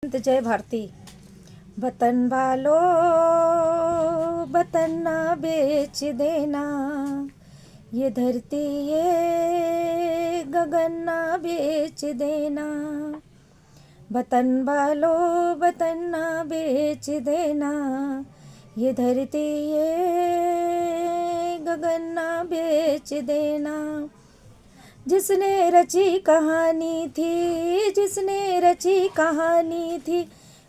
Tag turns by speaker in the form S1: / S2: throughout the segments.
S1: जय भारती। वतन वालो वतन ना बेच देना, ये धरती ये गगन ना बेच देना। वतन वालो वतन ना बेच देना, ये धरती ये गगन ना बेच देना। जिसने रची कहानी थी, जिसने रची कहानी थी,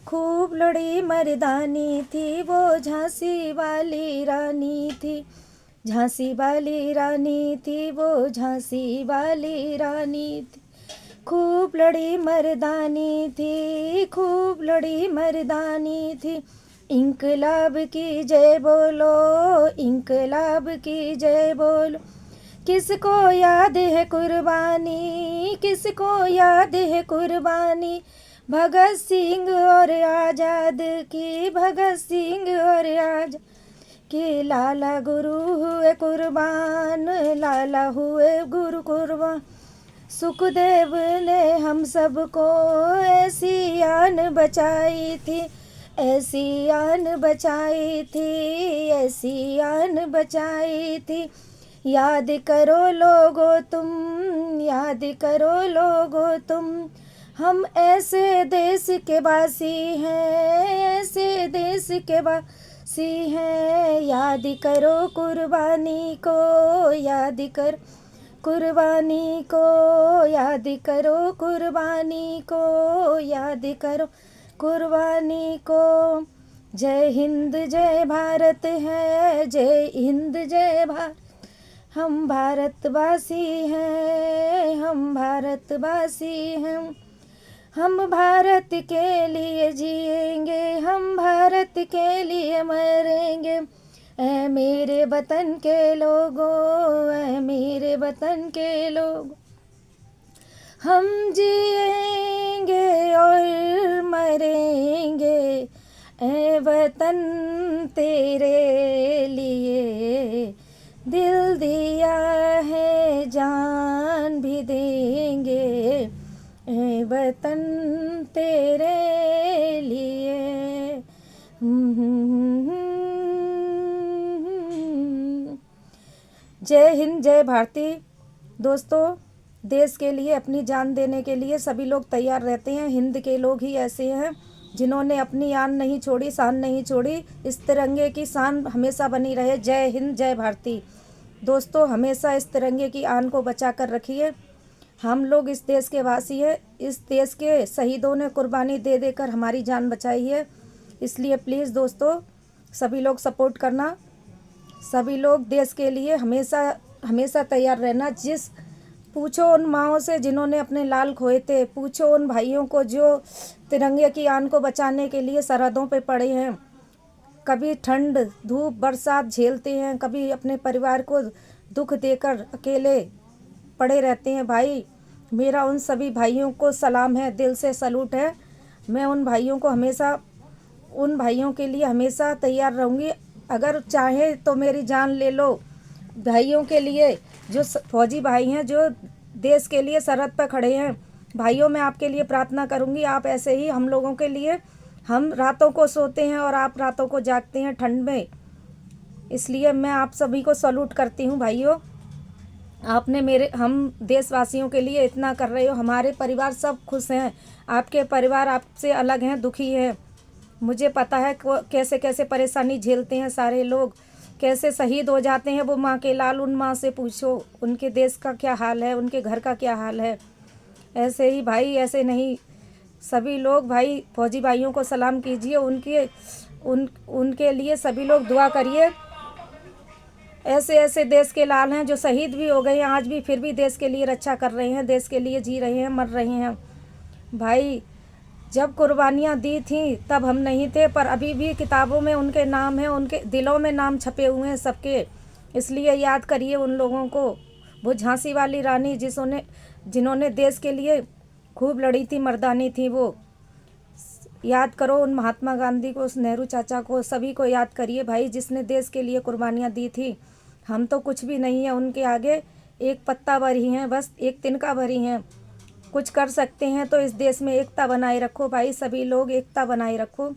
S1: खूब लड़ी मर्दानी थी, वो झांसी वाली रानी थी। झांसी वाली रानी थी, वो झांसी वाली रानी थी। खूब लड़ी मर्दानी थी, खूब लड़ी मर्दानी थी। इंकलाब की जय बोलो, इंकलाब की जय बोलो। किसको याद है कुर्बानी, किसको याद है कुर्बानी, भगत सिंह और आज़ाद की, भगत सिंह और आज़ाद के। लाला गुरु हुए कुर्बान, लाला हुए गुरु कुर्बान। सुखदेव ने हम सबको ऐसी आन बचाई थी, ऐसी आन बचाई थी, ऐसी आन बचाई थी। याद करो लोगो तुम, याद करो लोगो तुम, हम ऐसे देश के वासी हैं, ऐसे देश के वासी हैं। याद करो कुर्बानी को, याद कर कुर्बानी को, याद करो कुर्बानी को, याद करो कुर्बानी को। जय हिंद जय भारत है, जय हिंद जय भारत। हम भारतवासी हैं, हम भारतवासी हैं। हम भारत के लिए जिएंगे, हम भारत के लिए मरेंगे। ऐ मेरे वतन के लोगों, ऐ मेरे वतन के लोग, हम जिएंगे और मरेंगे। ऐ वतन तेरे लिए दिल दिया है, जान भी देंगे। ऐ वतन तेरे लिए। जय हिंद जय भारती। दोस्तों, देश के लिए अपनी जान देने के लिए सभी लोग तैयार रहते हैं। हिंद के लोग ही ऐसे हैं जिन्होंने अपनी आन नहीं छोड़ी, शान नहीं छोड़ी। इस तिरंगे की शान हमेशा बनी रहे। जय हिंद जय भारती। दोस्तों, हमेशा इस तिरंगे की आन को बचा कर रखिए। हम लोग इस देश के वासी हैं। इस देश के शहीदों ने कुर्बानी दे देकर हमारी जान बचाई है। इसलिए प्लीज़ दोस्तों, सभी लोग सपोर्ट करना। सभी लोग देश के लिए हमेशा हमेशा तैयार रहना। पूछो उन माँओं से जिन्होंने अपने लाल खोए थे। पूछो उन भाइयों को जो तिरंगे की आन को बचाने के लिए सरहदों पे पड़े हैं। कभी ठंड धूप बरसात झेलते हैं, कभी अपने परिवार को दुख देकर अकेले पड़े रहते हैं। भाई, मेरा उन सभी भाइयों को सलाम है, दिल से सलूट है। मैं उन भाइयों को हमेशा, उन भाइयों के लिए हमेशा तैयार रहूँगी। अगर चाहे तो मेरी जान ले लो। भाइयों के लिए, जो फौजी भाई हैं, जो देश के लिए सरहद पर खड़े हैं, भाइयों, मैं आपके लिए प्रार्थना करूंगी। आप ऐसे ही हम लोगों के लिए, हम रातों को सोते हैं और आप रातों को जागते हैं ठंड में। इसलिए मैं आप सभी को सैल्यूट करती हूँ भाइयों। आपने हम देशवासियों के लिए इतना कर रहे हो। हमारे परिवार सब खुश हैं। आपके परिवार आपसे अलग हैं, दुखी हैं। मुझे पता है कैसे कैसे परेशानी झेलते हैं सारे लोग, कैसे शहीद हो जाते हैं वो माँ के लाल। उन माँ से पूछो उनके देश का क्या हाल है, उनके घर का क्या हाल है। ऐसे ही भाई, ऐसे नहीं। सभी लोग भाई फौजी भाइयों को सलाम कीजिए। उनके लिए सभी लोग दुआ करिए। ऐसे ऐसे देश के लाल हैं जो शहीद भी हो गए हैं, आज भी फिर भी देश के लिए रक्षा कर रहे हैं, देश के लिए जी रहे हैं, मर रहे हैं। भाई, जब कुर्बानियाँ दी थी तब हम नहीं थे, पर अभी भी किताबों में उनके नाम हैं, उनके दिलों में नाम छपे हुए हैं सबके। इसलिए याद करिए उन लोगों को। वो झांसी वाली रानी जिन्होंने देश के लिए खूब लड़ी थी, मर्दानी थी वो। याद करो उन महात्मा गांधी को, उस नेहरू चाचा को, सभी को याद करिए भाई, जिसने देश के लिए कुर्बानियाँ दी थी। हम तो कुछ भी नहीं है उनके आगे, एक पत्ता भर ही हैं, बस एक तिनका भर ही हैं। कुछ कर सकते हैं तो इस देश में एकता बनाए रखो भाई, सभी लोग एकता बनाए रखो।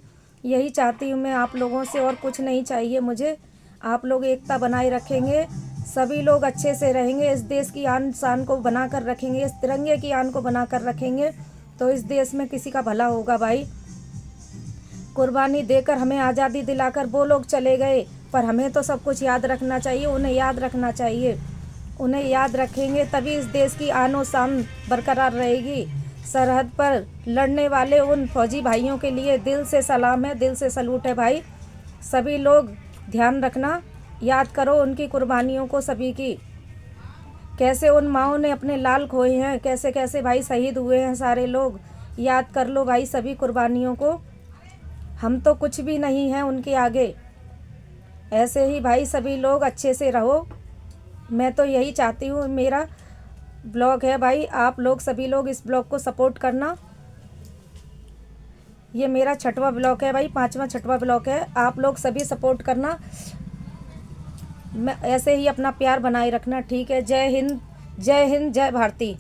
S1: यही चाहती हूँ मैं आप लोगों से, और कुछ नहीं चाहिए मुझे। आप लोग एकता बनाए रखेंगे, सभी लोग अच्छे से रहेंगे, इस देश की आन शान को बना कर रखेंगे, इस तिरंगे की आन को बना कर रखेंगे, तो इस देश में किसी का भला होगा भाई। कुर्बानी देकर हमें आज़ादी दिलाकर वो लोग चले गए, पर हमें तो सब कुछ याद रखना चाहिए, उन्हें याद रखना चाहिए। उन्हें याद रखेंगे तभी इस देश की आन और शान बरकरार रहेगी। सरहद पर लड़ने वाले उन फौजी भाइयों के लिए दिल से सलाम है, दिल से सलूट है भाई। सभी लोग ध्यान रखना, याद करो उनकी कुर्बानियों को सभी की। कैसे उन माँओं ने अपने लाल खोए हैं, कैसे कैसे भाई शहीद हुए हैं सारे लोग। याद कर लो भाई सभी कुर्बानियों को। हम तो कुछ भी नहीं हैं उनके आगे। ऐसे ही भाई सभी लोग अच्छे से रहो, मैं तो यही चाहती हूँ। मेरा ब्लॉग है भाई, आप लोग सभी लोग इस ब्लॉग को सपोर्ट करना। ये मेरा 6वां ब्लॉग है भाई, 5वां 6वां ब्लॉग है। आप लोग सभी सपोर्ट करना, मैं ऐसे ही अपना प्यार बनाए रखना, ठीक है। जय हिंद, जय हिंद, जय भारती।